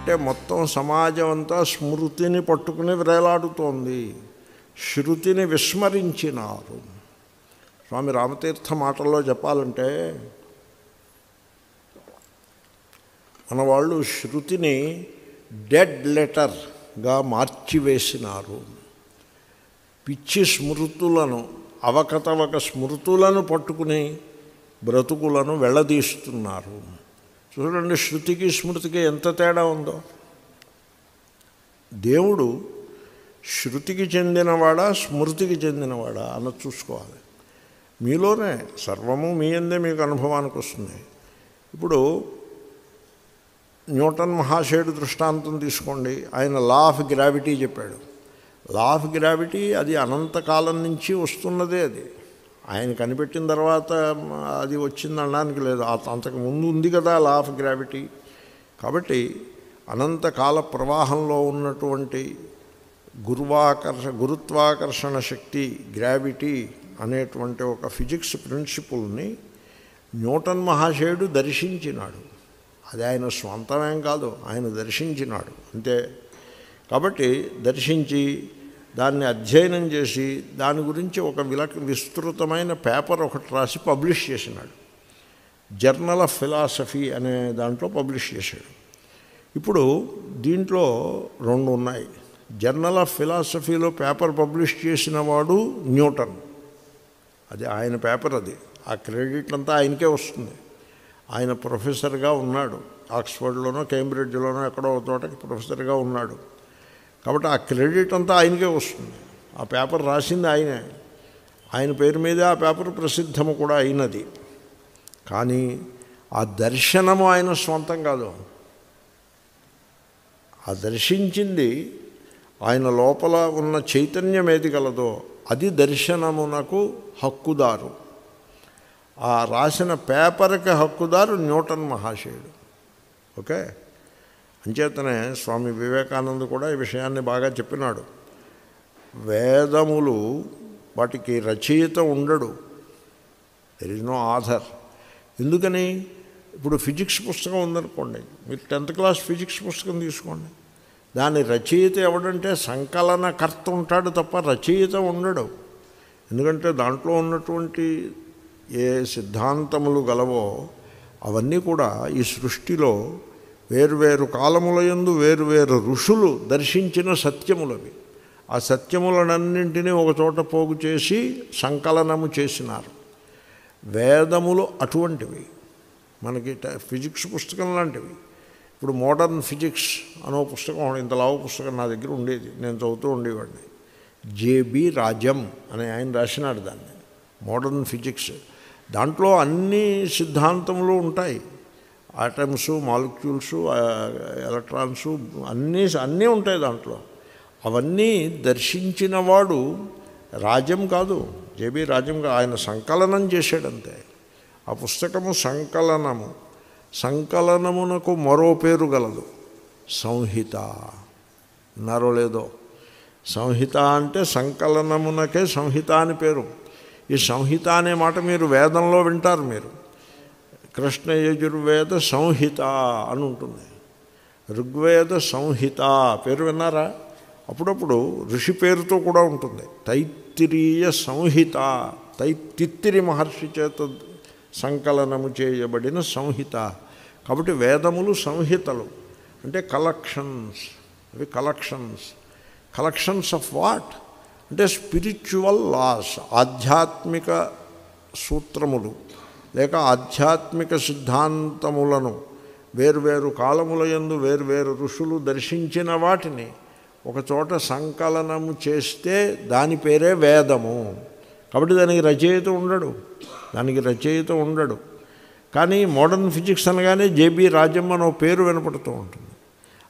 అంటే మొత్తం సమాజం అంతా స్మృతిని పట్టుకుని వ్రేలాడుతోంది, శృతిని విస్మరించినారు. స్వామి రామతీర్థ మాటల్లో చెప్పాలంటే మన వాళ్ళు శృతిని డెడ్ లెటర్గా మార్చివేసినారు. పిచ్చి స్మృతులను, అవకతవక స్మృతులను పట్టుకుని బ్రతుకులను వెళ్ళదీస్తున్నారు. చూడండి, శృతికి స్మృతికి ఎంత తేడా ఉందో. దేవుడు శృతికి చెందినవాడా స్మృతికి చెందినవాడా అన్నది చూసుకోవాలి. మీలోనే సర్వము మీ అందే మీకు అనుభవానికి వస్తుంది. ఇప్పుడు న్యూటన్ మహాశయుడు దృష్టాంతం తీసుకోండి. ఆయన లా ఆఫ్ గ్రావిటీ చెప్పాడు. లా ఆఫ్ గ్రావిటీ అది అనంతకాలం నుంచి వస్తున్నదే. అది ఆయన కనిపెట్టిన తర్వాత అది వచ్చింది అనడానికి లేదు, అంతకు ముందు ఉంది కదా లా ఆఫ్ గ్రావిటీ. కాబట్టి అనంతకాల ప్రవాహంలో ఉన్నటువంటి గురుత్వాకర్షణ శక్తి, గ్రావిటీ అనేటువంటి ఒక ఫిజిక్స్ ప్రిన్సిపుల్ని న్యూటన్ మహాశయుడు దర్శించినాడు. అది ఆయన స్వంతమేం కాదు, ఆయన దర్శించినాడు అంతే. కాబట్టి దర్శించి దాన్ని అధ్యయనం చేసి దాని గురించి ఒక విస్తృతమైన పేపర్ ఒకటి రాసి పబ్లిష్ చేసినాడు. జర్నల్ ఆఫ్ ఫిలాసఫీ అనే దాంట్లో పబ్లిష్ చేశాడు. ఇప్పుడు దీంట్లో రెండు ఉన్నాయి. జర్నల్ ఆఫ్ ఫిలాసఫీలో పేపర్ పబ్లిష్ చేసిన వాడు న్యూటన్, అది ఆయన పేపర్. అది ఆ క్రెడిట్ అంతా ఆయనకే వస్తుంది. ఆయన ప్రొఫెసర్గా ఉన్నాడు, ఆక్స్ఫర్డ్లోనో కేంబ్రిడ్జ్లోనో ఎక్కడో ఒక తోటకి ప్రొఫెసర్గా ఉన్నాడు. కాబట్టి ఆ క్రెడిట్ అంతా ఆయనకే వస్తుంది. ఆ పేపర్ రాసింది ఆయనే, ఆయన పేరు మీదే ఆ పేపర్ ప్రసిద్ధము కూడా అయినది. కానీ ఆ దర్శనము ఆయన స్వంతం కాదు. ఆ దర్శించింది ఆయన లోపల ఉన్న చైతన్యం ఏది గలదో అది దర్శనమునకు హక్కుదారు. ఆ రాసిన పేపర్కి హక్కుదారు న్యూటన్ మహాశయుడు. ఓకే, అంచేతనే స్వామి వివేకానంద కూడా ఈ విషయాన్ని బాగా చెప్పినాడు. వేదములు వాటికి రచయిత ఉండడు, దెర్ ఈజ్ నో ఆథర్. ఎందుకని? ఇప్పుడు ఫిజిక్స్ పుస్తకం ఉందనుకోండి, మీరు 10th క్లాస్ ఫిజిక్స్ పుస్తకం తీసుకోండి, దాని రచయిత ఎవడంటే సంకలనకర్త ఉంటాడు తప్ప రచయిత ఉండడు. ఎందుకంటే దాంట్లో ఉన్నటువంటి ఏ సిద్ధాంతములు గలవో అవన్నీ కూడా ఈ సృష్టిలో వేర్వేరు కాలములయందు వేర్వేరు ఋషులు దర్శించిన సత్యములవి. ఆ సత్యములనన్నింటినీ ఒకచోట పోగు చేసి సంకలనము చేసినారు. వేదములు అటువంటివి, మనకి ఫిజిక్స్ పుస్తకం లాంటివి. ఇప్పుడు మోడర్న్ ఫిజిక్స్ అనో పుస్తకం, ఇంత లావు పుస్తకం నా దగ్గర ఉండేది, నేను చదువుతూ ఉండేవాడిని. జేబి రాజం అనే ఆయన రాసినాడు దాన్ని, మోడర్న్ ఫిజిక్స్. దాంట్లో అన్ని సిద్ధాంతములు ఉంటాయి. ఆటమ్స్, మాలిక్యూల్స్, ఎలక్ట్రాన్స్ అన్నీ ఉంటాయి దాంట్లో. అవన్నీ దర్శించిన వాడు రాజం కాదు, జేబి రాజం కాదు, ఆయన సంకలనం చేశాడంతే. ఆ పుస్తకము సంకలనము. సంకలనమునకు మరో పేరు గలదు, సంహిత. విన్నారో లేదో? సంహిత అంటే సంకలనమునకే సంహిత అని పేరు. ఈ సంహిత అనే మాట మీరు వేదంలో వింటారు. మీరు కృష్ణ యజుర్వేద సంహిత అని ఉంటుంది, ఋగ్వేద సంహిత పేరు విన్నారా? అప్పుడప్పుడు ఋషి పేరుతో కూడా ఉంటుంది. తైత్తిరీయ సంహిత, తిత్తిరి మహర్షి చేత సంకలనము చేయబడిన సంహిత. కాబట్టి వేదములు సంహితలు అంటే కలెక్షన్స్. అవి కలెక్షన్స్ ఆఫ్ వాట్ అంటే స్పిరిచువల్ లాస్, ఆధ్యాత్మిక సూత్రములు లేక ఆధ్యాత్మిక సిద్ధాంతములను వేర్వేరు కాలములయందు వేర్వేరు ఋషులు దర్శించిన వాటిని ఒకచోట సంకలనము చేస్తే దాని పేరే వేదము. కాబట్టి దానికి రచయిత ఉండడు. కానీ మోడర్న్ ఫిజిక్స్ అనగానే జేబి రాజం అనే పేరు వినపడుతూ ఉంటుంది.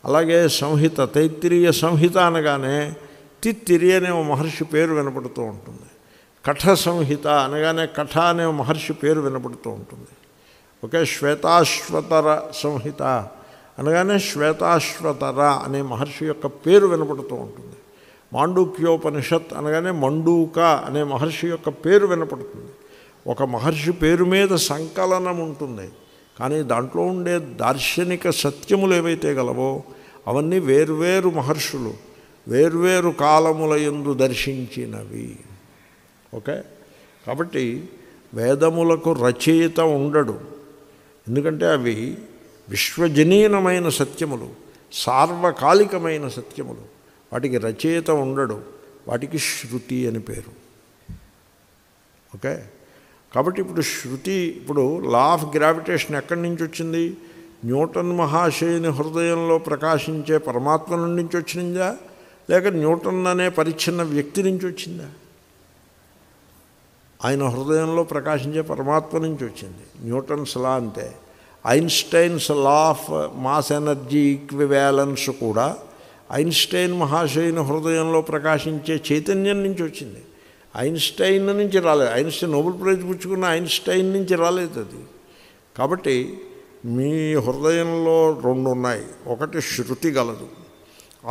అలాగే సంహిత, తైత్తిరీయ సంహిత అనగానే తిత్తిరి అనే మహర్షి పేరు వినపడుతూ ఉంటుంది. కఠ సంహిత అనగానే కఠ అనే మహర్షి పేరు వినపడుతూ ఉంటుంది. ఓకే, శ్వేతాశ్వతర సంహిత అనగానే శ్వేతాశ్వతర అనే మహర్షి యొక్క పేరు వినపడుతూ ఉంటుంది. మాండూక్యోపనిషత్ అనగానే మండూక అనే మహర్షి యొక్క పేరు వినపడుతుంది. ఒక మహర్షి పేరు మీద సంకలనం ఉంటుంది. కానీ దాంట్లో ఉండే దార్శనిక సత్యములు ఏవైతే గలవో అవన్నీ వేర్వేరు మహర్షులు వేర్వేరు కాలముల యందు దర్శించినవి. ఓకే, కాబట్టి వేదములకు రచయిత ఉండడు. ఎందుకంటే అవి విశ్వజనీనమైన సత్యములు, సార్వకాలికమైన సత్యములు. వాటికి రచయిత ఉండడు, వాటికి శృతి అని పేరు. ఓకే, కాబట్టి ఇప్పుడు శృతి, ఇప్పుడు లా ఆఫ్ గ్రావిటేషన్ ఎక్కడి నుంచి వచ్చింది? న్యూటన్ మహాశయుని హృదయంలో ప్రకాశించే పరమాత్మ నుంచి వచ్చిందా, లేక న్యూటన్ అనే పరిచ్ఛిన్న వ్యక్తి నుంచి వచ్చిందా? ఆయన హృదయంలో ప్రకాశించే పరమాత్మ నుంచి వచ్చింది. న్యూటన్స్ లా అంతే. Einstein's law of mass energy equivalence కూడా ఐన్స్టైన్ మహాశయుని హృదయంలో ప్రకాశించే చైతన్యం నుంచి వచ్చింది. ఐన్స్టైన్ నుంచి రాలేదు. ఐన్స్టైన్ నోబెల్ ప్రైజ్ పుచ్చుకున్న ఐన్స్టైన్ నుంచి రాలేదు అది. కాబట్టి మీ హృదయంలో రెండు ఉన్నాయి. ఒకటి శృతి గలదు.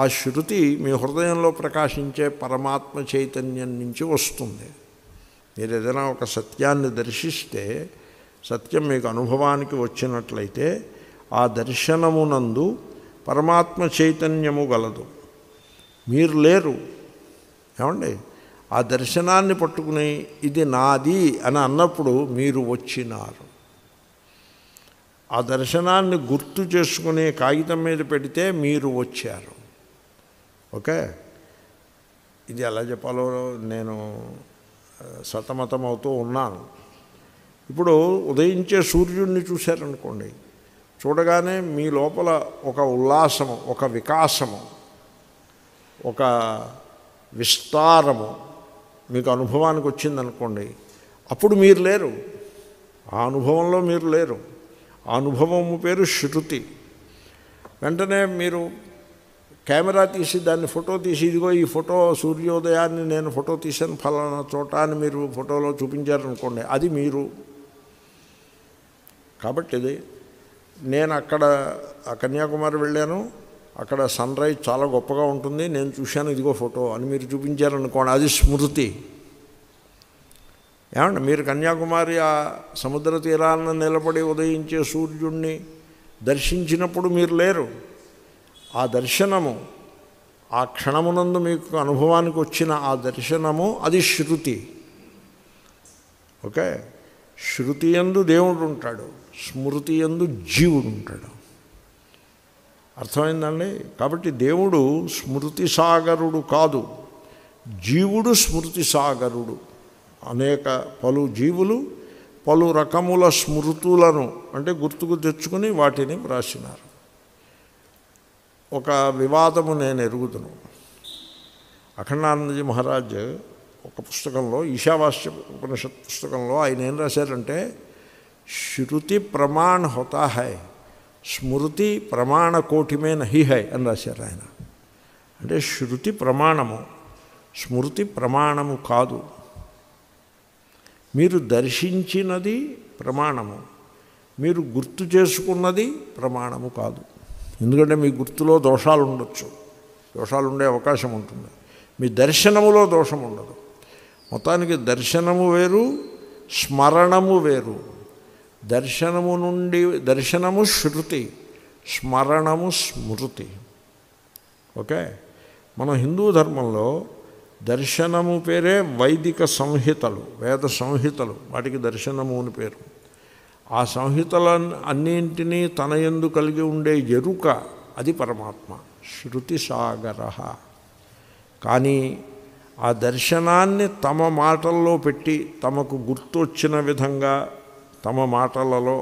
ఆ శృతి మీ హృదయంలో ప్రకాశించే పరమాత్మ చైతన్యం నుంచి వస్తుంది. మీరు ఏదైనా ఒక సత్యాన్ని దర్శిస్తే, సత్యం మీకు అనుభవానికి వచ్చినట్లయితే ఆ దర్శనమునందు పరమాత్మ చైతన్యము గలదు. మీరు లేరు. ఏమండి, ఆ దర్శనాన్ని పట్టుకుని ఇది నాది అని అన్నప్పుడు మీరు వచ్చినారు. ఆ దర్శనాన్ని గుర్తు చేసుకుని కాగితం మీద పెడితే మీరు వచ్చారు. ఓకే, ఇది ఎలా చెప్పాలో నేను సతమతమవుతూ ఉన్నాను. ఇప్పుడు ఉదయించే సూర్యుడిని చూశారనుకోండి, చూడగానే మీ లోపల ఒక ఉల్లాసము, ఒక వికాసము, ఒక విస్తారము మీకు అనుభవానికి వచ్చిందనుకోండి, అప్పుడు మీరు లేరు. ఆ అనుభవంలో మీరు లేరు. ఆ అనుభవము పేరు శృతి. వెంటనే మీరు కెమెరా తీసి దాన్ని ఫోటో తీసి, ఇదిగో ఈ ఫోటో సూర్యోదయాన్ని నేను ఫోటో తీశాను ఫలానా చోట అని మీరు ఫోటోలో చూపించారనుకోండి, అది మీరు. కాబట్టి ఇది నేను అక్కడ కన్యాకుమారి వెళ్ళాను, అక్కడ సన్ రైజ్ చాలా గొప్పగా ఉంటుంది, నేను చూశాను, ఇదిగో ఫోటో అని మీరు చూపించారనుకోండి, అది స్మృతి. ఏమండి, మీరు కన్యాకుమారి ఆ సముద్ర తీరాలను నిలబడి ఉదయించే సూర్యుడిని దర్శించినప్పుడు మీరు లేరు. ఆ దర్శనము, ఆ క్షణమునందు మీకు అనుభవానికి వచ్చిన ఆ దర్శనము, అది శృతి. ఓకే, శృతి యందు దేవుడు ఉంటాడు, స్మృతి యందు జీవుడు ఉంటాడు. అర్థమైందండి? కాబట్టి దేవుడు స్మృతి సాగరుడు కాదు, జీవుడు స్మృతి సాగరుడు. అనేక పలు జీవులు పలు రకముల స్మృతులను అంటే గుర్తుకు తెచ్చుకుని వాటిని వ్రాసినారు. ఒక వివాదము నేను ఎరుగుదును. అఖండానందజీ మహారాజ్ ఒక పుస్తకంలో, ఈశావాస్య ఉపనిషత్ పుస్తకంలో ఆయన ఏం రాశారంటే, శృతి ప్రమాణ హోతా హై, స్మృతి ప్రమాణ కోటిమే నహి హై అని రాశారు ఆయన. అంటే శృతి ప్రమాణము, స్మృతి ప్రమాణము కాదు. మీరు దర్శించినది ప్రమాణము, మీరు గుర్తు చేసుకున్నది ప్రమాణము కాదు. ఎందుకంటే మీ గుర్తులో దోషాలు ఉండొచ్చు, దోషాలు ఉండే అవకాశం ఉంటుంది. మీ దర్శనములో దోషం ఉండదు. మొత్తానికి దర్శనము వేరు, స్మరణము వేరు. దర్శనము శృతి, స్మరణము స్మృతి. ఓకే, మన హిందూ ధర్మంలో దర్శనము పేరే వైదిక సంహితలు, వేద సంహితలు, వాటికి దర్శనము అని పేరు. ఆ సంహితల అన్నింటినీ తన యందు కలిగి ఉండే ఎరుక, అది పరమాత్మ, శృతి సాగర. కానీ ఆ దర్శనాన్ని తమ మాటల్లో పెట్టి, తమకు గుర్తొచ్చిన విధంగా తమ మాటలలో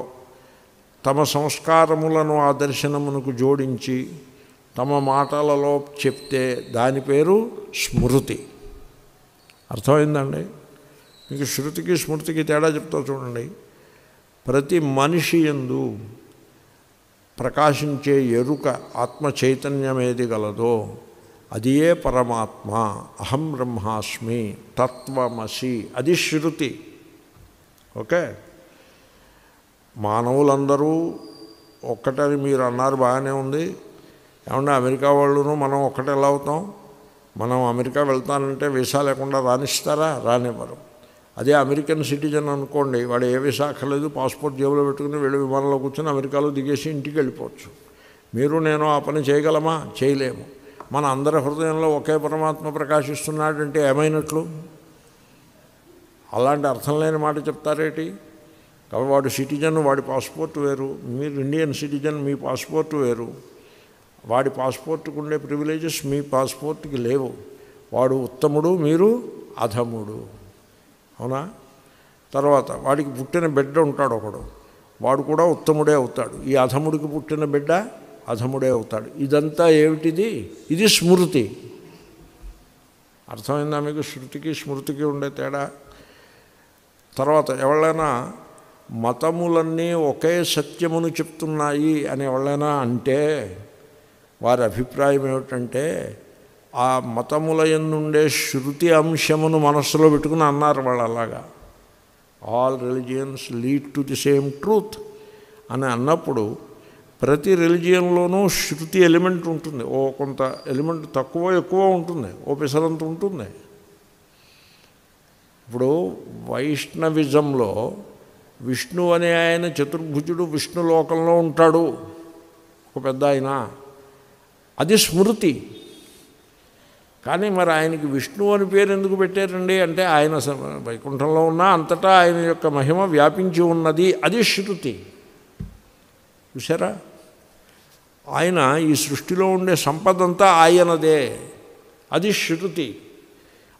తమ సంస్కారములను ఆ దర్శనమునకు జోడించి తమ మాటలలో చెప్తే దాని పేరు స్మృతి. అర్థమైందండి? మీకు శృతికి స్మృతికి తేడా చెప్తా చూడండి. ప్రతి మనిషి యందు ప్రకాశించే ఎరుక, ఆత్మ చైతన్యం ఏది గలదో అది ఏ పరమాత్మ. అహం బ్రహ్మాస్మి, తత్వమసి, అది శృతి. ఓకే, మానవులందరూ ఒక్కటని మీరు అన్నారు, బాగానే ఉంది. ఏమన్నా అమెరికా వాళ్ళను మనం ఒక్కటే ఎలా అవుతాం? మనం అమెరికా వెళ్తానంటే వీసా లేకుండా రానిస్తారా? రానివ్వరు. అదే అమెరికన్ సిటిజన్ అనుకోండి, వాడు ఏ వీసా అక్కర్లేదు, పాస్పోర్ట్ జేబులో పెట్టుకుని వెళ్ళి విమానంలో కూర్చొని అమెరికాలో దిగేసి ఇంటికి వెళ్ళిపోవచ్చు. మీరు నేను ఆ పని చేయగలమా? చేయలేము. మన అందరి హృదయంలో ఒకే పరమాత్మ ప్రకాశిస్తున్నాడంటే ఏమైనట్లు? అలాంటి అర్థం లేని మాట చెప్తారేటి? కాబట్టి వాడు సిటిజన్, వాడి పాస్పోర్ట్ వేరు, మీరు ఇండియన్ సిటిజన్, మీ పాస్పోర్ట్ వేరు. వాడి పాస్పోర్ట్కి ఉండే ప్రివిలేజెస్ మీ పాస్పోర్ట్కి లేవు. వాడు ఉత్తముడు, మీరు అధముడు. అవునా? తర్వాత వాడికి పుట్టిన బిడ్డ ఉంటాడు ఒకడు, వాడు కూడా ఉత్తముడే అవుతాడు. ఈ అధముడికి పుట్టిన బిడ్డ అధముడే అవుతాడు. ఇదంతా ఏమిటిది? ఇది స్మృతి. అర్థమైందా మీకు శృతికి స్మృతికి ఉండే తేడా? తర్వాత ఎవరైనా మతములన్నీ ఒకే సత్యమును చెప్తున్నాయి అని ఎవరైనా అంటే వారి అభిప్రాయం ఏమిటంటే ఆ మతముల యందుండే శృతి అంశమును మనస్సులో పెట్టుకుని అన్నారు వాళ్ళు. అలాగా all religions lead to the same truth అని అన్నప్పుడు ప్రతి రిలిజియన్లోనూ శృతి ఎలిమెంట్ ఉంటుంది. ఓ కొంత ఎలిమెంట్ తక్కువ ఎక్కువ ఉంటుంది, ఓ పిసరంత ఉంటుంది. ఇప్పుడు వైష్ణవిజంలో విష్ణు అనే ఆయన చతుర్భుజుడు విష్ణు లోకంలో ఉంటాడు, ఒక పెద్ద ఆయన, అది స్మృతి. కానీ మరి ఆయనకి విష్ణు అని పేరు ఎందుకు పెట్టారండి అంటే ఆయన వైకుంఠంలో ఉన్న అంతటా ఆయన యొక్క మహిమ వ్యాపించి ఉన్నది, అది శృతి. చూసారా? ఆయన ఈ సృష్టిలో ఉండే సంపదంతా ఆయనదే, అది శృతి.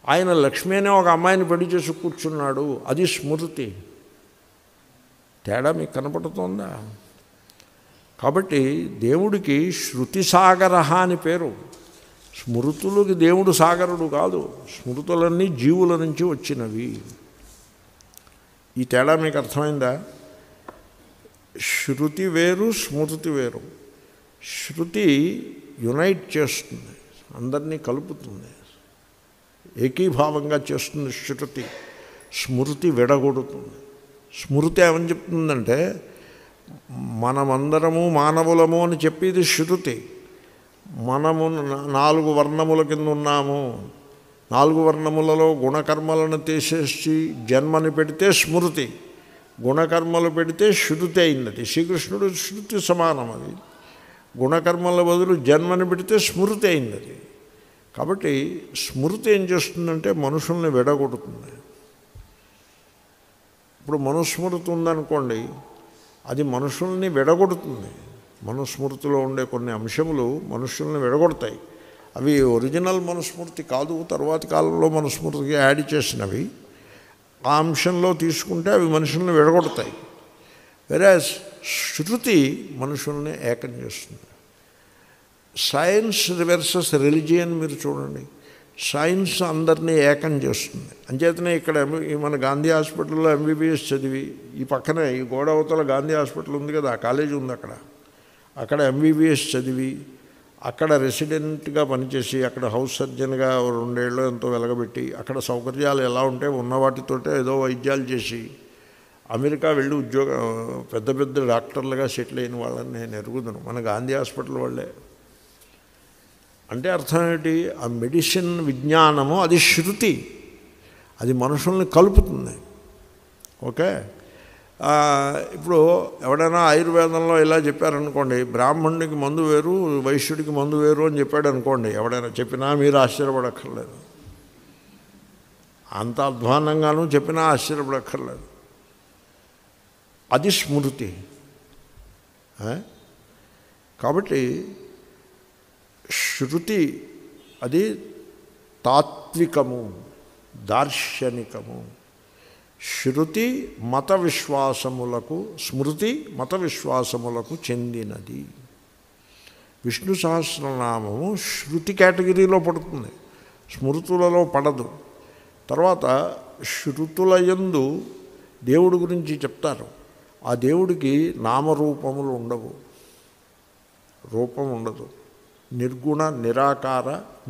ఆయన లక్ష్మి అనే ఒక అమ్మాయిని పెళ్లి చేసి కూర్చున్నాడు, అది స్మృతి. తేడా మీకు కనపడుతోందా? కాబట్టి దేవుడికి శృతి సాగర అని పేరు. స్మృతులకి దేవుడు సాగరుడు కాదు, స్మృతులన్నీ జీవుల నుంచి వచ్చినవి. ఈ తేడా మీకు అర్థమైందా? శృతి వేరు, స్మృతి వేరు. శృతి యునైట్ చేస్తుంది, అందరినీ కలుపుతుంది, ఏకీభావంగా చేస్తుంది శృతి. స్మృతి విడగొడుతుంది. స్మృతి ఏమని చెప్తుందంటే మనమందరము మానవులము అని చెప్పేది శృతి. మనము 4 వర్ణముల కింద ఉన్నాము, 4 వర్ణములలో గుణకర్మలను తీసేసి జన్మని పెడితే స్మృతి, గుణకర్మలు పెడితే శృతి అయినది. శ్రీకృష్ణుడు శృతి సమానం. అది గుణకర్మల బదులు జన్మని పెడితే స్మృతి అయినది. కాబట్టి స్మృతి ఏం చేస్తుందంటే మనుషుల్ని విడగొడుతుంది. ఇప్పుడు మనుస్మృతి ఉందనుకోండి, అది మనుషుల్ని విడగొడుతుంది. మనుస్మృతిలో ఉండే కొన్ని అంశములు మనుషుల్ని విడగొడతాయి. అవి ఒరిజినల్ మనుస్మృతి కాదు, తర్వాతి కాలంలో మనుస్మృతికి యాడ్ చేసినవి. ఆ అంశంలో తీసుకుంటే అవి మనుషుల్ని విడగొడతాయి. వెరాజ్ శృతి మనుషుల్ని ఏకం చేస్తుంది. సైన్స్ వర్సెస్ రిలిజియన్ మీరు చూడండి, సైన్స్ అందరినీ ఏకం చేస్తుంది. అంచేతనే ఇక్కడ మన గాంధీ హాస్పిటల్లో ఎంబీబీఎస్ చదివి, ఈ పక్కనే ఈ గోడ అవతల గాంధీ హాస్పిటల్ ఉంది కదా, ఆ కాలేజీ ఉంది అక్కడ ఎంబీబీఎస్ చదివి అక్కడ రెసిడెంట్గా పనిచేసి అక్కడ హౌస్ సర్జన్గా 2 ఏళ్ళు ఎంతో వెలగబెట్టి అక్కడ సౌకర్యాలు ఎలా ఉంటే ఉన్న వాటితోటే ఏదో వైద్యాలు చేసి అమెరికా వెళ్ళి పెద్ద పెద్ద డాక్టర్లుగా సెటిల్ అయిన వాళ్ళని నేను ఎరుగుదును, మన గాంధీ హాస్పిటల్ వాళ్ళే. అంటే అర్థం ఏంటి? ఆ మెడిసిన్ విజ్ఞానము అది శృతి, అది మనుషుల్ని కలుపుతుంది. ఓకే. ఇప్పుడు ఎవడైనా ఆయుర్వేదంలో ఇలా చెప్పారనుకోండి, బ్రాహ్మణుడికి మందు వేరు వైశ్యుడికి మందు వేరు అని చెప్పాడు అనుకోండి, ఎవడైనా చెప్పినా మీరు ఆశ్చర్యపడక్కర్లేదు. అంత అధ్వాన్నంగానూ చెప్పినా ఆశ్చర్యపడక్కర్లేదు. అది స్మృతి. కాబట్టి శృతి అది తాత్వికము, దార్శనికము. శృతి మత విశ్వాసములకు, స్మృతి మత విశ్వాసములకు చెందినది. విష్ణు సహస్రనామము శృతి కేటగిరీలో పడుతుంది, స్మృతులలో పడదు. తర్వాత శృతుల యందు దేవుడి గురించి చెప్తారు. ఆ దేవుడికి నామరూపములు ఉండవు, రూపం ఉండదు, నిర్గుణ నిరాకార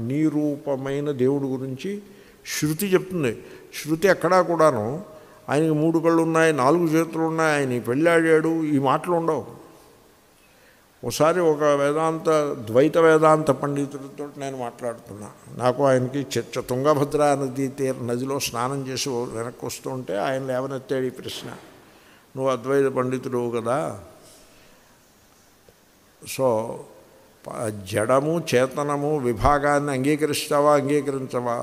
నిరూపమైన దేవుడి గురించి శృతి చెప్తుంది. శృతి ఎక్కడా కూడాను ఆయనకి 3 కళ్ళు ఉన్నాయి, 4 చేతులు ఉన్నాయి, ఆయన పెళ్ళాడాడు, ఈ మాటలు ఉండవు. ఒకసారి ఒక ద్వైత వేదాంత పండితుడితో నేను మాట్లాడుతున్నా. నాకు ఆయనకి చర్చ. తుంగభద్ర నదిలో స్నానం చేసి వెనక్కి వస్తూ ఉంటే ఆయన లేవనెత్తాడు ఈ ప్రశ్న, నువ్వు అద్వైత పండితుడు కదా, సో జడము చేతనము విభాగాన్ని అంగీకరిస్తావా అంగీకరించవా?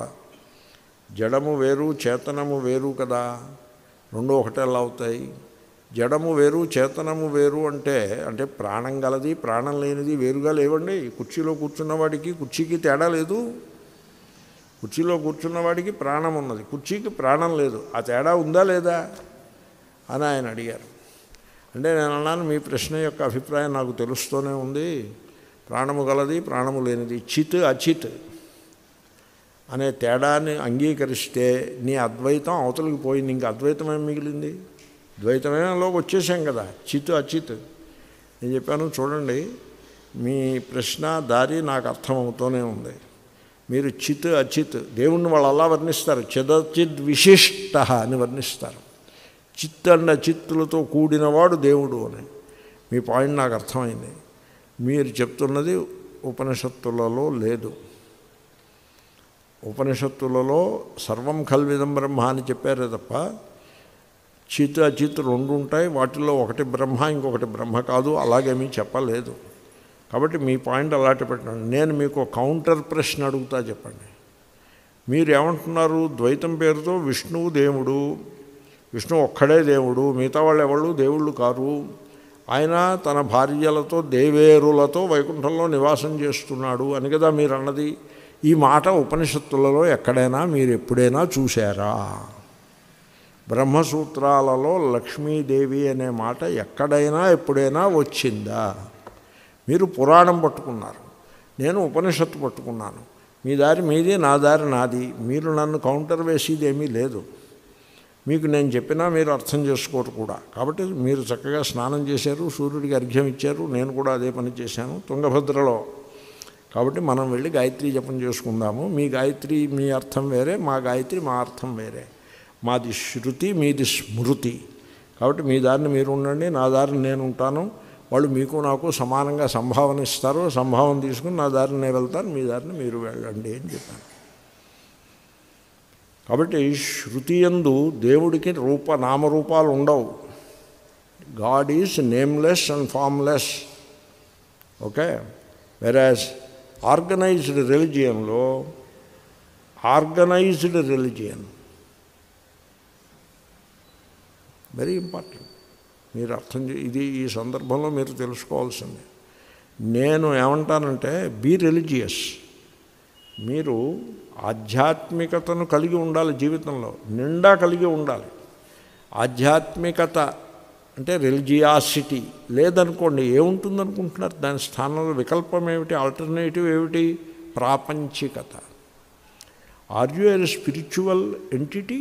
జడము వేరు చేతనము వేరు కదా, రెండు ఒకటే ఎలా అవుతాయి? జడము వేరు చేతనము వేరు అంటే ప్రాణం గలది ప్రాణం లేనిది వేరుగా లేవండి. కుర్చీలో కూర్చున్నవాడికి కుర్చీకి తేడా లేదు. కుర్చీలో కూర్చున్నవాడికి ప్రాణం ఉన్నది, కుర్చీకి ప్రాణం లేదు. ఆ తేడా ఉందా లేదా అని ఆయన అడిగారు. అంటే నేను అన్నాను, మీ ప్రశ్న యొక్క అభిప్రాయం నాకు తెలుస్తూనే ఉంది. ప్రాణము గలది ప్రాణము లేనిది, చిత్ అచిత్ అనే తేడాన్ని అంగీకరిస్తే నీ అద్వైతం అవతలికి పోయింది. ఇంక అద్వైతమేం మిగిలింది? ద్వైతమేలోకి వచ్చేసాం కదా, చిత్ అచిత్. నేను చెప్పాను, చూడండి మీ ప్రశ్న దారి నాకు అర్థమవుతూనే ఉంది. మీరు చిత్ అచిత్ దేవుణ్ణి వాళ్ళు అలా వర్ణిస్తారు, చిదచిద్ విశిష్ట అని వర్ణిస్తారు. చిత్ అండ్ అచిత్తులతో కూడినవాడు దేవుడు అని. మీ పాయింట్ నాకు అర్థమైంది. మీరు చెప్తున్నది ఉపనిషత్తులలో లేదు. ఉపనిషత్తులలో సర్వం కల్విదం బ్రహ్మ అని చెప్పారే తప్ప చిత్ అచిత్ రెండు ఉంటాయి, వాటిల్లో ఒకటి బ్రహ్మ ఇంకొకటి బ్రహ్మ కాదు అలాగేమీ చెప్పలేదు. కాబట్టి మీ పాయింట్ అలాంటి పెట్టండి. నేను మీకు కౌంటర్ ప్రశ్న అడుగుతా, చెప్పండి. మీరు ఏమంటున్నారు? ద్వైతం పేరుతో విష్ణువు దేవుడు, విష్ణువు ఒక్కడే దేవుడు, మిగతా వాళ్ళు ఎవళ్ళు దేవుళ్ళు కారు. ఆయన తన భార్యలతో దేవేరులతో వైకుంఠంలో నివాసం చేస్తున్నాడు అని కదా మీరు అన్నది. ఈ మాట ఉపనిషత్తులలో ఎక్కడైనా మీరు ఎప్పుడైనా చూశారా? బ్రహ్మసూత్రాలలో లక్ష్మీదేవి అనే మాట ఎక్కడైనా ఎప్పుడైనా వచ్చిందా? మీరు పురాణం పట్టుకున్నారు, నేను ఉపనిషత్తు పట్టుకున్నాను. మీ దారి మీది, నా దారి నాది. మీరు నన్ను కౌంటర్ వేసేది ఏమీ లేదు. మీకు నేను చెప్పినా మీరు అర్థం చేసుకోరు కూడా. కాబట్టి మీరు చక్కగా స్నానం చేశారు, సూర్యుడికి అర్ఘ్యం ఇచ్చారు, నేను కూడా అదే పని చేశాను తుంగభద్రలో. కాబట్టి మనం వెళ్ళి గాయత్రీ జపం చేసుకుందాము. మీ గాయత్రి మీ అర్థం వేరే, మా గాయత్రి మా అర్థం వేరే. మాది శృతి, మీది స్మృతి. కాబట్టి మీ దారిని మీరు ఉండండి, నా దారిని నేను ఉంటాను. వాళ్ళు మీకు నాకు సమానంగా సంభావన ఇస్తారు, సంభావన తీసుకుని నా దారిని నేను వెళ్తాను, మీ దారిని మీరు వెళ్ళండి అని చెప్పాను. కాబట్టి శృతి యందు దేవుడికి నామరూపాలు ఉండవు. God is nameless and formless. Okay. Whereas organised రిలిజియన్లో ఆర్గనైజ్డ్ రిలిజియన్ వెరీ ఇంపార్టెంట్. మీరు అర్థం ఇది ఈ సందర్భంలో మీరు తెలుసుకోవాల్సింది. నేను ఏమంటానంటే బీ రిలీజియస్. మీరు ఆధ్యాత్మికతను కలిగి ఉండాలి, జీవితంలో నిండా కలిగి ఉండాలి. ఆధ్యాత్మికత అంటే రిలిజియాసిటీ లేదనుకోండి, ఏముంటుందనుకుంటున్నారు? దాని స్థానంలో వికల్పం ఏమిటి? ఆల్టర్నేటివ్ ఏమిటి? ప్రాపంచికత. Are you a spiritual entity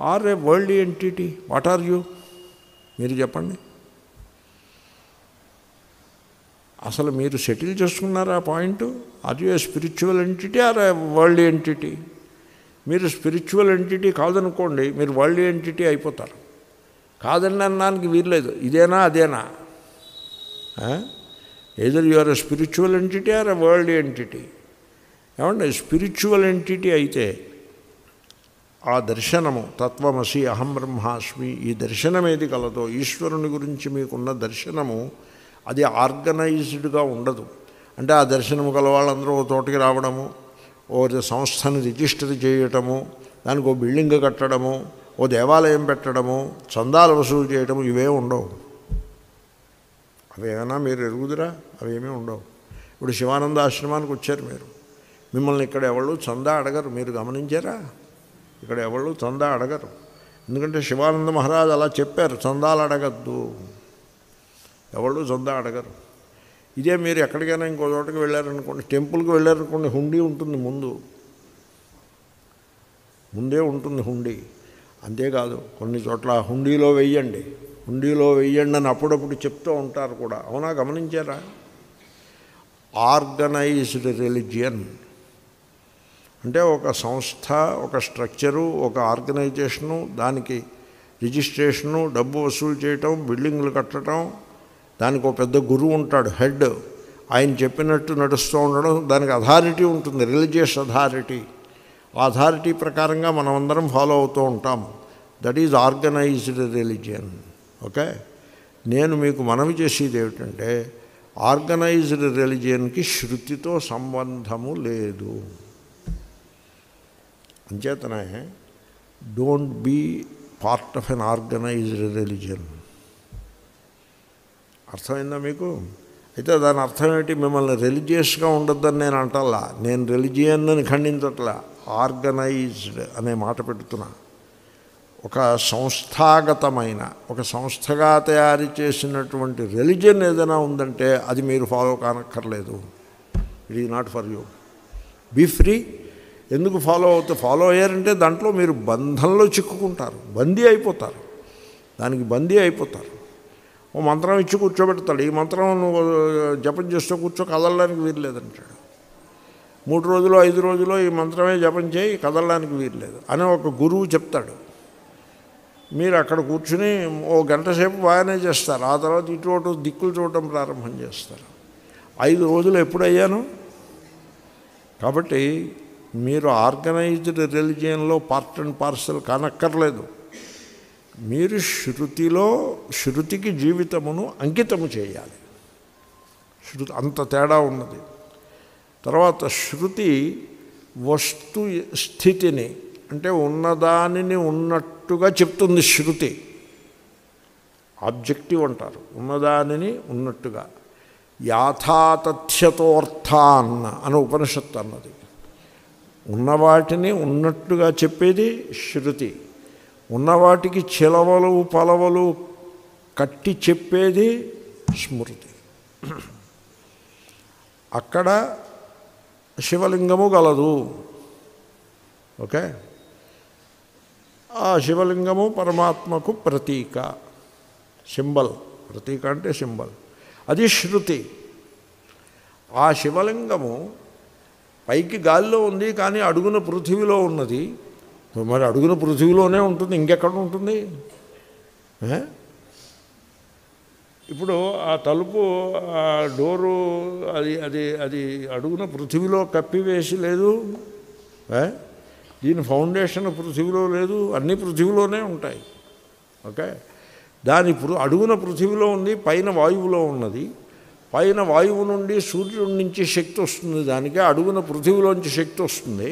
or a world entity? What are you? మీరు చెప్పండి. అసలు మీరు సెటిల్ చేసుకున్నారా ఆ point? Are you a spiritual entity or a world entity? మీరు స్పిరిచువల్ ఎంటిటీ కాదనుకోండి, మీరు వరల్డ్ ఎంటిటీ అయిపోతారు. కాదని అనడానికి వీల్లేదు. ఇదేనా అదేనా? Either you are a spiritual entity or a world entity. ఏమంటే స్పిరిచువల్ ఎంటిటీ అయితే ఆ దర్శనము తత్వమసి అహం బ్రహ్మాస్మి, ఈ దర్శనం ఏది కలదో ఈశ్వరుని గురించి మీకున్న దర్శనము అది ఆర్గనైజ్డ్గా ఉండదు. అంటే ఆ దర్శనము గల వాళ్ళందరూ ఓ తోటకి రావడము, ఓ సంస్థను రిజిస్టర్ చేయటము, దానికి ఓ బిల్డింగ్ కట్టడము, ఓ దేవాలయం పెట్టడము, చందాలు వసూలు చేయడము, ఇవే ఉండవు. అవేమైనా మీరు ఎరుగుదురా? అవేమీ ఉండవు. ఇప్పుడు శివానంద ఆశ్రమానికి వచ్చారు మీరు, మిమ్మల్ని ఇక్కడ ఎవళ్ళు చందా అడగరు. మీరు గమనించారా? ఇక్కడ ఎవళ్ళు చందా అడగరు. ఎందుకంటే శివానంద మహారాజ్ అలా చెప్పారు, చందాలు అడగద్దు, ఎవళ్ళు చందా అడగరు. ఇదే మీరు ఎక్కడికైనా ఇంకో చోటకి వెళ్ళారనుకోండి, టెంపుల్కి వెళ్ళారనుకోండి, హుండీ ఉంటుంది, ముందే ఉంటుంది హుండీ. అంతేకాదు కొన్ని చోట్ల హుండీలో వెయ్యండి అని అప్పుడప్పుడు చెప్తూ ఉంటారు కూడా. అవునా? గమనించారా? ఆర్గనైజ్డ్ రిలిజియన్ అంటే ఒక సంస్థ, ఒక స్ట్రక్చరు, ఒక ఆర్గనైజేషను, దానికి రిజిస్ట్రేషను, డబ్బు వసూలు చేయటం, బిల్డింగ్లు కట్టడం, దానికి ఒక పెద్ద గురువు ఉంటాడు, హెడ్, ఆయన చెప్పినట్టు నడుస్తూ ఉండడం, దానికి అథారిటీ ఉంటుంది, రిలీజియస్ అథారిటీ. ఆ అథారిటీ ప్రకారంగా మనమందరం ఫాలో అవుతూ ఉంటాం. That is organised religion. Okay. నేను మీకు మనవి చేసేది ఏమిటంటే ఆర్గనైజ్డ్ రిలిజియన్కి శృతితో సంబంధము లేదు. అంచేతనే don't be part of an organized religion. అర్థమైందా మీకు? అయితే దాని అర్థం ఏంటి? మిమ్మల్ని రిలీజియస్గా ఉండొద్దని నేను అంటల్లా, నేను రిలిజియన్ అని ఖండించట్లా, ఆర్గనైజ్డ్ అనే మాట పెడుతున్నా. ఒక సంస్థాగతమైన, ఒక సంస్థగా తయారు చేసినటువంటి రిలిజియన్ ఏదైనా ఉందంటే అది మీరు ఫాలో కానక్కర్లేదు. It is not for you. Be free. ఎందుకు ఫాలో అయ్యారంటే దాంట్లో మీరు బంధంలో చిక్కుకుంటారు, బందీ అయిపోతారు, దానికి బందీ అయిపోతారు. ఓ మంత్రం ఇచ్చి కూర్చోబెడతాడు, ఈ మంత్రం నువ్వు జపం చేస్తూ కూర్చో, కదలడానికి వీల్లేదంటాడు. 3 రోజులు 5 రోజులు ఈ మంత్రమే జపం చేయి, కదలడానికి వీల్లేదు అని ఒక గురువు చెప్తాడు. మీరు అక్కడ కూర్చుని ఓ గంట సేపు బాగానే చేస్తారు, ఆ తర్వాత ఇటు దిక్కులు చూడటం ప్రారంభం చేస్తారు. 5 రోజులు ఎప్పుడయ్యాను? కాబట్టి మీరు ఆర్గనైజ్డ్ రిలిజియన్లో పార్ట్ అండ్ పార్సల్ కానక్కర్లేదు. మీరు శృతికి జీవితమును అంకితము చేయాలి. శృతి అంత తేడా ఉన్నది. తర్వాత శృతి వస్తు స్థితిని, అంటే ఉన్నదానిని ఉన్నట్టుగా చెప్తుంది. శృతి ఆబ్జెక్టివ్ అంటారు, ఉన్నదానిని ఉన్నట్టుగా. యాథాతథ్యతోర్థాన్ అని ఉపనిషత్తు అన్నది. ఉన్నవాటిని ఉన్నట్టుగా చెప్పేది శృతి, ఉన్నవాటికి చిలవలు పలవలు కట్టి చెప్పేది స్మృతి. అక్కడ శివలింగము గలదు. ఓకే, ఆ శివలింగము పరమాత్మకు ప్రతీక, సింబల్. ప్రతీక అంటే సింబల్. అది శృతి. ఆ శివలింగము పైకి గాలిలో ఉంది, కానీ అడుగున పృథివీలో ఉన్నది. మరి అడుగున పృథివీలోనే ఉంటుంది, ఇంకెక్కడ ఉంటుంది? ఇప్పుడు ఆ తలుపు, ఆ డోరు, అది అది అది అడుగున పృథివీలో కప్పివేసి లేదు. దీని ఫౌండేషన్ పృథివీలో లేదు, అన్నీ పృథివీలోనే ఉంటాయి. ఓకే, దాని అడుగున పృథివీలో ఉంది, పైన వాయువులో ఉన్నది. పైన వాయువు నుండి సూర్యుడి నుంచి శక్తి వస్తుంది, దానికి అడుగున పృథివీలోంచి శక్తి వస్తుంది.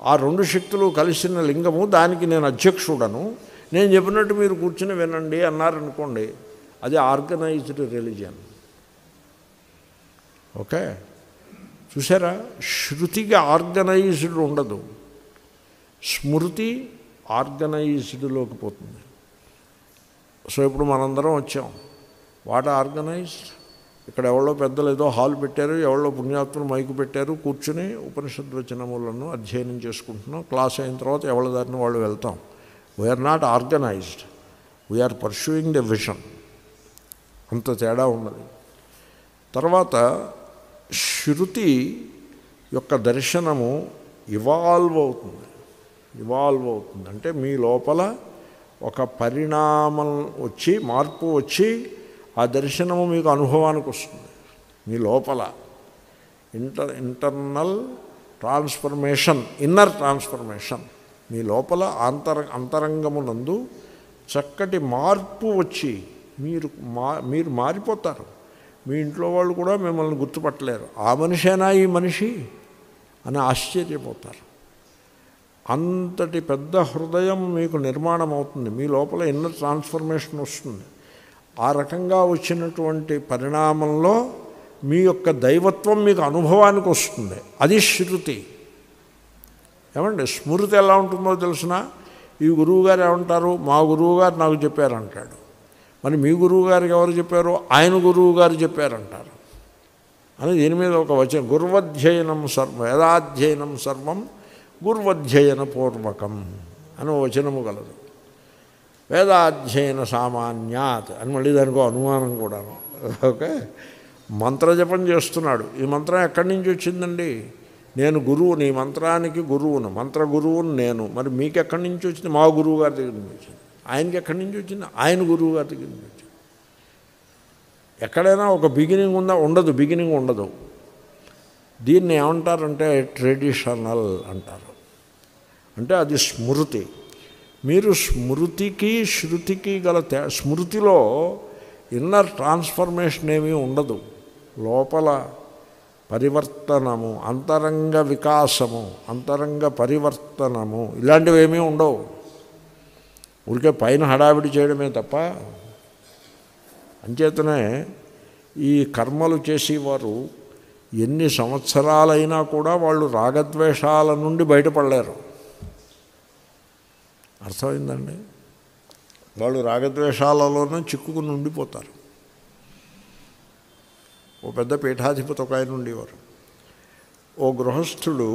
ఆ 2 శక్తులు కలిసిన లింగము, దానికి నేను అధ్యక్షుడను, నేను చెప్పినట్టు మీరు కూర్చుని వినండి అన్నారనుకోండి, అది ఆర్గనైజ్డ్ రిలిజియన్. ఓకే, చూసారా? శృతికి ఆర్గనైజ్డ్ ఉండదు, స్మృతి ఆర్గనైజ్డ్లోకి పోతుంది. సో ఇప్పుడు మనందరం వచ్చాం. What organised? ఇక్కడ ఎవరో పెద్దలు ఏదో హాల్ పెట్టారు, ఎవరో పుణ్యాత్ములు మైకు పెట్టారు, కూర్చుని ఉపనిషద్ వచనములను అధ్యయనం చేసుకుంటున్నాం. క్లాస్ అయిన తర్వాత ఎవరి దారిని వాళ్ళు వెళ్తాం. We are not organized, we are pursuing the vision. అంత తేడా ఉన్నది. తర్వాత శృతి యొక్క దర్శనము ఇవాల్వ్ అవుతుంది. అంటే మీ లోపల ఒక పరిణామం వచ్చి, మార్పు వచ్చి, ఆ దర్శనము మీకు అనుభవానికి వస్తుంది. మీ లోపల ఇంటర్నల్ ట్రాన్స్ఫర్మేషన్, ఇన్నర్ ట్రాన్స్ఫర్మేషన్, మీ లోపల అంతరంగమునందు చక్కటి మార్పు వచ్చి మీరు మారిపోతారు. మీ ఇంట్లో వాళ్ళు కూడా మిమ్మల్ని గుర్తుపట్టలేరు. ఆ మనిషేనా ఈ మనిషి అని ఆశ్చర్యపోతారు. అంతటి పెద్ద హృదయం మీకు నిర్మాణం అవుతుంది. మీ లోపల ఇన్నర్ ట్రాన్స్ఫర్మేషన్ వస్తుంది. ఆ రకంగా వచ్చినటువంటి పరిణామంలో మీ యొక్క దైవత్వం మీకు అనుభవానికి వస్తుంది. అది శృతి. ఏమండి, స్మృతి ఎలా ఉంటుందో తెలిసిన? ఈ గురువుగారు ఏమంటారు? మా గురువుగారు నాకు చెప్పారంటాడు. మరి మీ గురువుగారికి ఎవరు చెప్పారు? ఆయన గురువుగారు చెప్పారంటారు. అని దీని మీద ఒక వచనం, గుర్వధ్యయనం వేదాధ్యయనం సర్వం గుర్వధ్యయన పూర్వకం అని వచనము గలదు. వేదాధ్యయన సామాన్యాత్ అని మళ్ళీ దానికో అనుమానం కూడాను. ఓకే, మంత్రజపం చేస్తున్నాడు. ఈ మంత్రం ఎక్కడి నుంచి వచ్చిందండి? నేను గురువుని, ఈ మంత్రానికి గురువును, మంత్ర గురువును నేను. మరి మీకు ఎక్కడి నుంచి వచ్చింది? మా గురువు గారి దగ్గర నుంచి వచ్చింది. ఆయనకి ఎక్కడి నుంచి వచ్చింది? ఆయన గురువు గారి దగ్గర నుంచి వచ్చింది. ఎక్కడైనా ఒక బిగినింగ్ ఉందా? ఉండదు, బిగినింగ్ ఉండదు. దీన్ని ఏమంటారంటే ట్రెడిషనల్ అంటారు. అంటే అది స్మృతి. మీరు స్మృతికి శృతికి గల స్మృతిలో ఇన్నర్ ట్రాన్స్ఫర్మేషన్ ఏమీ ఉండదు. లోపల పరివర్తనము, అంతరంగ వికాసము, అంతరంగ పరివర్తనము ఇలాంటివి ఏమీ ఉండవు. ఊరికే పైన హడావిడి చేయడమే తప్ప. అంచేతనే ఈ కర్మలు చేసేవారు ఎన్ని సంవత్సరాలైనా కూడా వాళ్ళు రాగద్వేషాల నుండి బయటపడలేరు. అర్థమైందండి? వాళ్ళు రాగద్వేషాలలోనే చిక్కుకుని ఉండిపోతారు. ఓ పెద్ద పీఠాధిపతి ఒక ఆయన ఉండేవారు. ఓ గృహస్థుడు,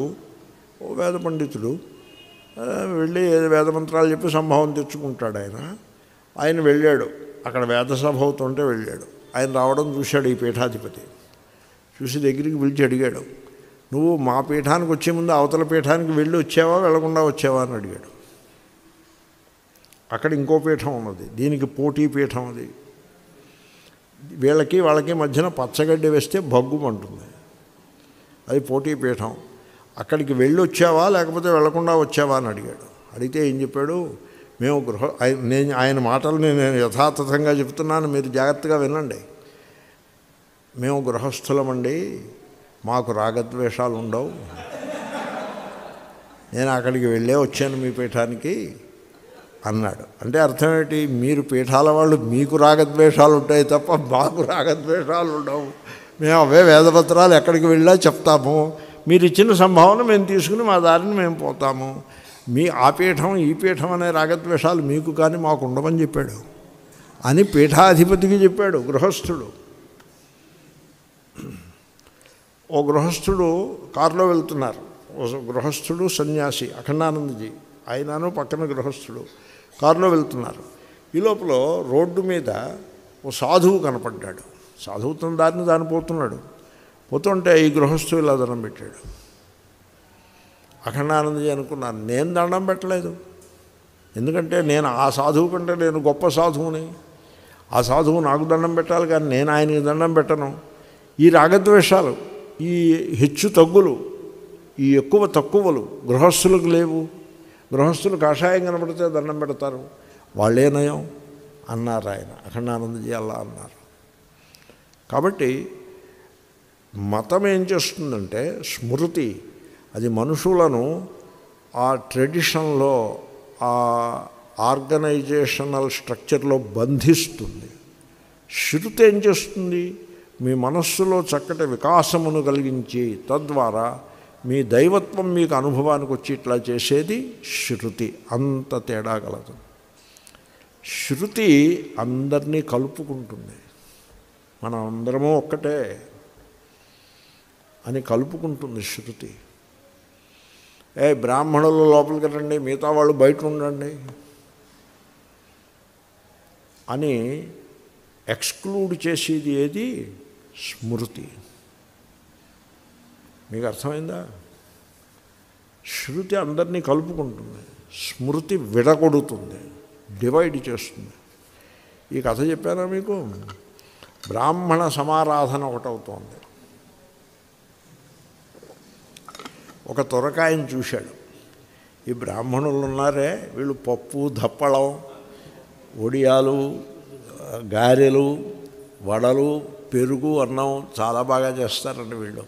ఓ వేద పండితుడు వెళ్ళి వేదమంత్రాలు చెప్పి సంభావం తెచ్చుకుంటాడు. ఆయన వెళ్ళాడు, అక్కడ వేద సభ అవుతుంటే వెళ్ళాడు. ఆయన రావడం చూశాడు ఈ పీఠాధిపతి. చూసి దగ్గరికి పిలిచి అడిగాడు, నువ్వు మా పీఠానికి వచ్చే ముందు అవతల పీఠానికి వెళ్ళి వచ్చావా వెళ్ళకుండా వచ్చావా అని అడిగాడు. అక్కడ ఇంకో పీఠం ఉన్నది, దీనికి పోటీ పీఠం. అది వీళ్ళకి వాళ్ళకి మధ్యన పచ్చగడ్డి వేస్తే భగ్గుమంటుంది. అది పోటీ పీఠం. అక్కడికి వెళ్ళి వచ్చావా లేకపోతే వెళ్లకుండా వచ్చావా అని అడిగాడు. అడిగితే ఏం చెప్పాడు, మేము ఆయన మాటలు నేను యథాతథంగా చెప్తున్నాను, మీరు జాగ్రత్తగా వినండి. మేము గృహస్థులమండి, మాకు రాగద్వేషాలు ఉండవు. నేను అక్కడికి వెళ్ళే వచ్చాను మీ పీఠానికి అన్నాడు. అంటే అర్థం ఏంటి? మీరు పీఠాల వాళ్ళు మీకు రాగద్వేషాలు ఉంటాయి తప్ప మాకు రాగద్వేషాలు ఉండవు. మేము అవే వేదపత్రాలు ఎక్కడికి వెళ్ళా చెప్తాము, మీరు ఇచ్చిన సంభావన మేము తీసుకుని మా దారిని మేము పోతాము. మీ ఆ పీఠం ఈ పీఠం అనే రాగద్వేషాలు మీకు కానీ మాకు ఉండవని చెప్పాడు అని పీఠాధిపతికి చెప్పాడు గృహస్థుడు. ఓ గృహస్థుడు కారులో వెళ్తున్నారు. ఓ గృహస్థుడు సన్యాసి అఖండానందజీ, ఆయనను పక్కన గృహస్థుడు కారులో వెళ్తున్నారు. ఈ లోపల రోడ్డు మీద ఓ సాధువు కనపడ్డాడు. సాధువుతో దాన్ని పోతున్నాడు. పోతుంటే ఈ గృహస్థుడు ఇలా దండం పెట్టాడు. అఖండానందజీ అనుకున్నాను, నేను దండం పెట్టలేదు, ఎందుకంటే నేను ఆ సాధువు కంటే నేను గొప్ప సాధువుని. ఆ సాధువు నాకు దండం పెట్టాలి కానీ నేను ఆయనకి దండం పెట్టను. ఈ రాగద్వేషాలు, ఈ హెచ్చు తగ్గులు, ఈ ఎక్కువ తక్కువలు గృహస్థులకు లేవు. గృహస్థులు కాషాయం కనబడితే దండం పెడతారు, వాళ్ళే నయం అన్నారు ఆయన. అఖండానందజీ అలా అన్నారు. కాబట్టి మతం ఏం చేస్తుందంటే స్మృతి, అది మనుషులను ఆ ట్రెడిషన్లో, ఆ ఆర్గనైజేషనల్ స్ట్రక్చర్లో బంధిస్తుంది. శృతి ఏం చేస్తుంది? మీ మనస్సులో చక్కటి వికాసమును కలిగించి తద్వారా మీ దైవత్వం మీకు అనుభవానికి వచ్చి ఇట్లా చేసేది శృతి. అంత తేడా కలదు. శృతి అందరినీ కలుపుకుంటుంది. మనం అందరము ఒక్కటే అని కలుపుకుంటుంది శృతి. బ్రాహ్మణులు లోపలికి రండి, మిగతా వాళ్ళు బయట ఉండండి అని ఎక్స్క్లూడ్ చేసేది ఏది? స్మృతి. మీకు అర్థమైందా? శృతి అందరినీ కలుపుకుంటుంది, స్మృతి విడగొడుతుంది, డివైడ్ చేస్తుంది. ఈ కథ చెప్పానా మీకు? బ్రాహ్మణ సమారాధన ఒకటవుతోంది. ఒక తొరకాయని చూశాడు. ఈ బ్రాహ్మణులు ఉన్నారే, వీళ్ళు పప్పు, దప్పడం, ఒడియాలు, గారెలు, వడలు, పెరుగు, అన్నం చాలా బాగా చేస్తారండి వీళ్ళు.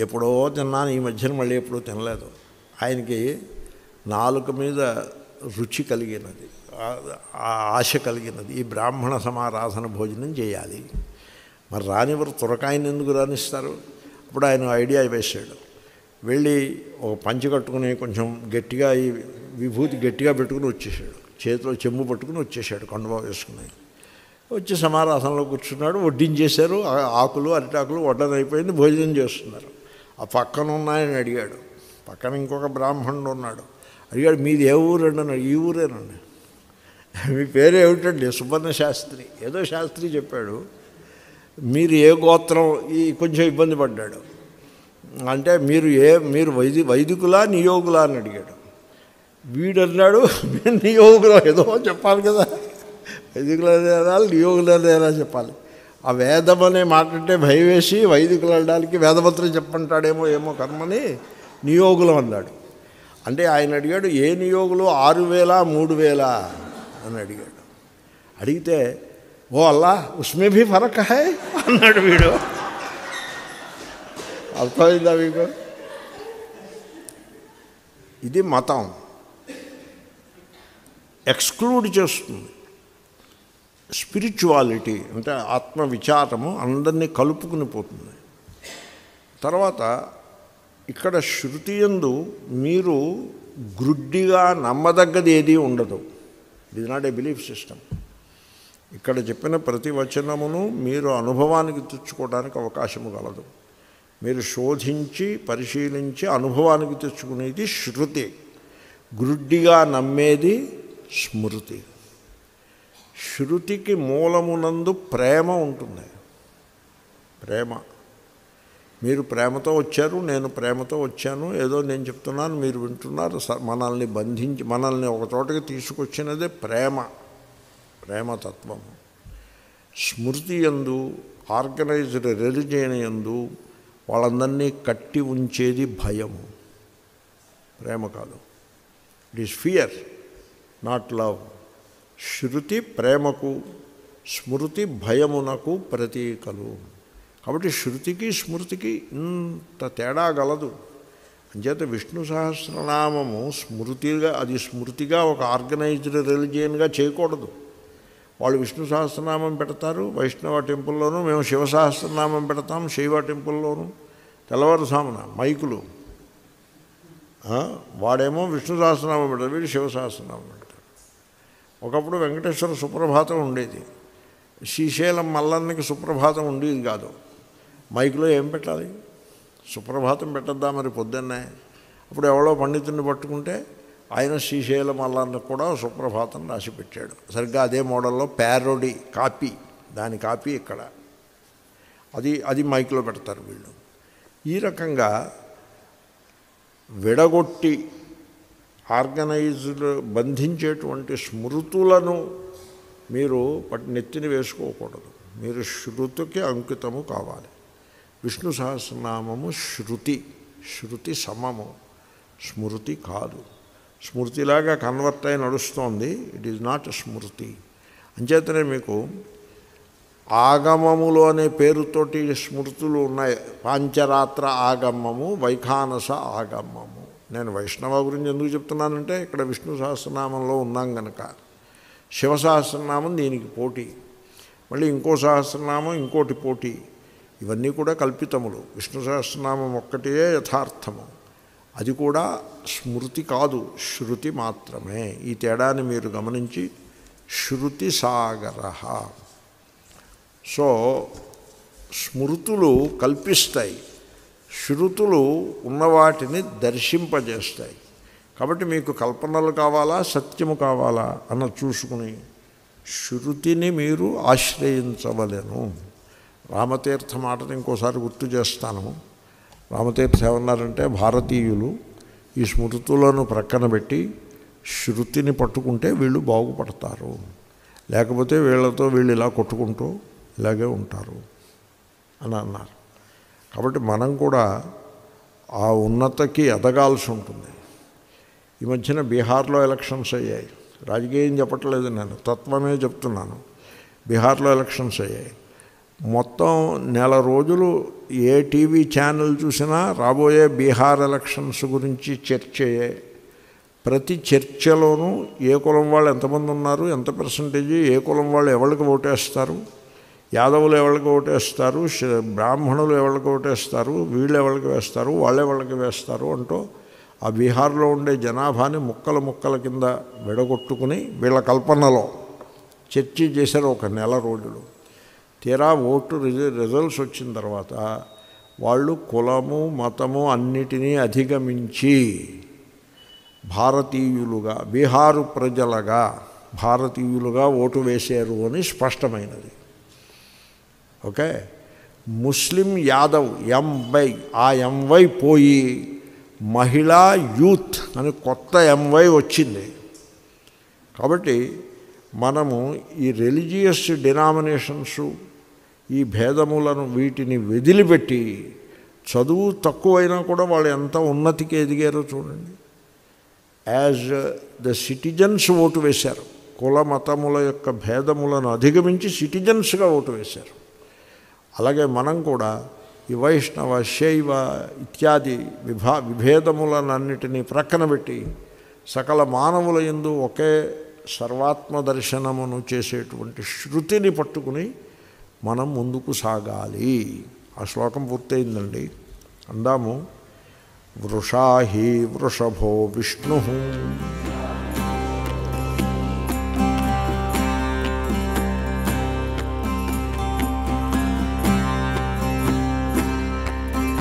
ఎప్పుడో తిన్నాను, ఈ మధ్యన మళ్ళీ ఎప్పుడూ తినలేదు. ఆయనకి నాలుక మీద రుచి కలిగినది, ఆశ కలిగినది, ఈ బ్రాహ్మణ సమారాధన భోజనం చేయాలి. మరి రానివారు తురకాయని ఎందుకు రానిస్తారు? అప్పుడు ఆయన ఐడియా వేశాడు. వెళ్ళి ఒక పంచి కట్టుకుని కొంచెం గట్టిగా ఈ విభూతి గట్టిగా పెట్టుకుని వచ్చేసాడు. చేతిలో చెంబు పట్టుకుని వచ్చేసాడు, కండువా వేసుకుని వచ్చి సమారాధనలో కూర్చున్నాడు. వడ్డించేశారు, ఆకులు అరిటాకులు వడ్డన అయిపోయింది, భోజనం చేస్తున్నారు. ఆ పక్కన ఉన్నాయని అడిగాడు. పక్కన ఇంకొక బ్రాహ్మణుడు ఉన్నాడు. అడిగాడు, మీది ఏ ఊరండి అన్నాడు. ఈ ఊరేనండి. మీ పేరు ఏమిటండి? సుబ్బర్ణ శాస్త్రి. ఏదో శాస్త్రి చెప్పాడు. మీరు ఏ గోత్రం? ఈ కొంచెం ఇబ్బంది పడ్డాడు. అంటే మీరు వైదికులా నియోగులా అని అడిగాడు. వీడు అన్నాడు, మేము నియోగులు. ఏదో చెప్పాలి కదా, వైదికులనేలా నియోగులనేలా చెప్పాలి. ఆ వేదం అనే మాట అంటే భయం వేసి వైదికులు అనడానికి వేదమంత్రం చెప్పంటాడేమో ఏమో కర్మని నియోగులం అన్నాడు. అంటే ఆయన అడిగాడు, ఏ నియోగులు? 6000 3000 అని అడిగాడు. అడిగితే ఓ అల్లా ఉస్మే భీ ఫరక్ హై అన్నాడు వీడు. అర్థమైందా మీకు? ఇది మతం ఎక్స్క్లూడ్ చేస్తుంది. స్పిరిచువాలిటీ అంటే ఆత్మవిచారము అందరినీ కలుపుకుని పోతుంది. తర్వాత ఇక్కడ శృతి యందు మీరు గ్రుడ్డిగా నమ్మదగ్గది ఏదీ ఉండదు. It is not a belief system. ఇక్కడ చెప్పిన ప్రతి వచనమును మీరు అనుభవానికి తెచ్చుకోవడానికి అవకాశము కలదు. మీరు శోధించి పరిశీలించి అనుభవానికి తెచ్చుకునేది శృతి, గ్రుడ్డిగా నమ్మేది స్మృతి. శృతికి మూలమునందు ప్రేమ ఉంటుంది. ప్రేమ. మీరు ప్రేమతో వచ్చారు, నేను ప్రేమతో వచ్చాను, ఏదో నేను చెప్తున్నాను మీరు వింటున్నారు. మనల్ని బంధించి మనల్ని ఒక చోటకి తీసుకొచ్చినదే ప్రేమ, ప్రేమతత్వము. స్మృతి యందు ఆర్గనైజ్డ్ రిలిజియన్ యందు వాళ్ళందరినీ కట్టి ఉంచేది భయము, ప్రేమ కాదు. It is fear, not love. శృతి ప్రేమకు, స్మృతి భయమునకు ప్రతీకలు. కాబట్టి శృతికి స్మృతికి ఇంత తేడా గలదు. అంచేత విష్ణు సహస్రనామము స్మృతిగా, అది స్మృతిగా ఒక ఆర్గనైజ్డ్ రిలిజియన్గా చేయకూడదు. వాళ్ళు విష్ణు సహస్రనామం పెడతారు వైష్ణవ టెంపుల్లోనూ, మేము శివ సహస్రనామం పెడతాం శైవ టెంపుల్లోనూ. తెల్లవారుజామున మైకులు, వాడేమో విష్ణు సహస్రనామం పెడతాడు, వీడు శివ సహస్రనామం పెడతాడు. ఒకప్పుడు వెంకటేశ్వర సుప్రభాతం ఉండేది, శ్రీశైలం మల్లన్నకి సుప్రభాతం ఉండేది కాదు. మైకులో ఏం పెట్టాలి? సుప్రభాతం పెట్టద్దా మరి పొద్దున్నే? అప్పుడు ఎవరో పండితుడిని పట్టుకుంటే ఆయన శ్రీశైలం మల్లన్నకు కూడా సుప్రభాతం రాసి పెట్టాడు. సరిగ్గా అదే మోడల్లో ప్యారోడీ కాపీ, దాని కాపీ ఇక్కడ, అది మైక్లో పెడతారు వీళ్ళు. ఈ రకంగా విడగొట్టి ఆర్గనైజ్డ్ బంధించేటువంటి స్మృతులను మీరు నెత్తిని వేసుకోకూడదు. మీరు శృతికి అంకితము కావాలి. విష్ణు సహస్రనామము శృతి, శృతి సమము, స్మృతి కాదు. స్మృతిలాగా కన్వర్ట్ అయి నడుస్తోంది, ఇట్ ఈజ్ నాట్ స్మృతి. అంచేతనే మీకు ఆగమములు అనే పేరుతోటి స్మృతులు ఉన్నాయి. పాంచరాత్ర ఆగమము, వైఖానస ఆగమము. నేను వైష్ణవ గురించి ఎందుకు చెప్తున్నానంటే ఇక్కడ విష్ణు సహస్రనామంలో ఉన్నాం కనుక. శివ సహస్రనామం దీనికి పోటీ, మళ్ళీ ఇంకో సహస్రనామం ఇంకోటి పోటీ. ఇవన్నీ కూడా కల్పితములు. విష్ణు సహస్రనామం ఒక్కటే యథార్థము, అది కూడా స్మృతి కాదు, శృతి మాత్రమే. ఈ తేడాన్ని మీరు గమనించి శృతి సాగర. సో స్మృతులు కల్పిస్తాయి, శృతులు ఉన్నవాటిని దర్శింపజేస్తాయి. కాబట్టి మీకు కల్పనలు కావాలా సత్యము కావాలా అన్న చూసుకుని శృతిని మీరు ఆశ్రయించవలెను. రామతీర్థ మాటను ఇంకోసారి గుర్తు చేస్తాను. రామతీర్థ ఏమన్నారంటే భారతీయులు ఈ స్మృతులను ప్రక్కన పెట్టి శృతిని పట్టుకుంటే వీళ్ళు బాగుపడతారు, లేకపోతే వీళ్ళతో వీళ్ళు ఇలా కొట్టుకుంటూ ఇలాగే ఉంటారు అని అన్నారు. కాబట్టి మనం కూడా ఆ ఉన్నతకి ఎదగాల్సి ఉంటుంది. ఈ మధ్యన బీహార్లో ఎలక్షన్స్ అయ్యాయి. రాజకీయం చెప్పట్లేదు, నేను తత్వమే చెప్తున్నాను. బీహార్లో ఎలక్షన్స్ అయ్యాయి. మొత్తం నెల రోజులు ఏ టీవీ ఛానల్ చూసినా రాబోయే బీహార్ ఎలక్షన్స్ గురించి చర్చయే. ప్రతి చర్చలోనూ ఏ కులం వాళ్ళు ఎంతమంది ఉన్నారు, ఎంత పర్సంటేజీ, ఏ కులం వాళ్ళు ఎవరికి ఓటేస్తారు, యాదవులు ఎవరికి ఓటేస్తారు, బ్రాహ్మణులు ఎవరికి ఓటేస్తారు, వీళ్ళు ఎవరికి వేస్తారు, వాళ్ళు ఎవరికి వేస్తారు అంటూ ఆ బీహార్లో ఉండే జనాభాని ముక్కల ముక్కల కింద విడగొట్టుకుని వీళ్ళ కల్పనలో చర్చ చేశారు ఒక నెల రోజులు. తీరా ఓటు రిజల్ట్స్ వచ్చిన తర్వాత వాళ్ళు కులము మతము అన్నిటినీ అధిగమించి భారతీయులుగా, బీహారు ప్రజలుగా భారతీయులుగా ఓటు వేశారు అని స్పష్టమైనది. ఓకే, ముస్లిం యాదవ్ ఎంవై, ఆ ఎంవై పోయి మహిళా యూత్ అని కొత్త ఎంవై వచ్చింది. కాబట్టి మనము ఈ రిలీజియస్ డినామినేషన్స్, ఈ భేదములను వీటిని వదిలిపెట్టి చదువు తక్కువైనా కూడా వాళ్ళు ఎంత ఉన్నతికి ఎదిగారో చూడండి. యాజ్ ద సిటిజన్స్ ఓటు వేశారు, కుల మతముల యొక్క భేదములను అధిగమించి సిటిజన్స్గా ఓటు వేశారు. అలాగే మనం కూడా ఈ వైష్ణవ శైవ ఇత్యాది విభేదములనన్నిటినీ ప్రక్కన పెట్టి సకల మానవుల యందు ఒకే సర్వాత్మ దర్శనమును చేసేటువంటి శృతిని పట్టుకుని మనం ముందుకు సాగాలి. ఆ శ్లోకం పూర్తయిందండి. అందాము. వృషాహి వృషభో విష్ణు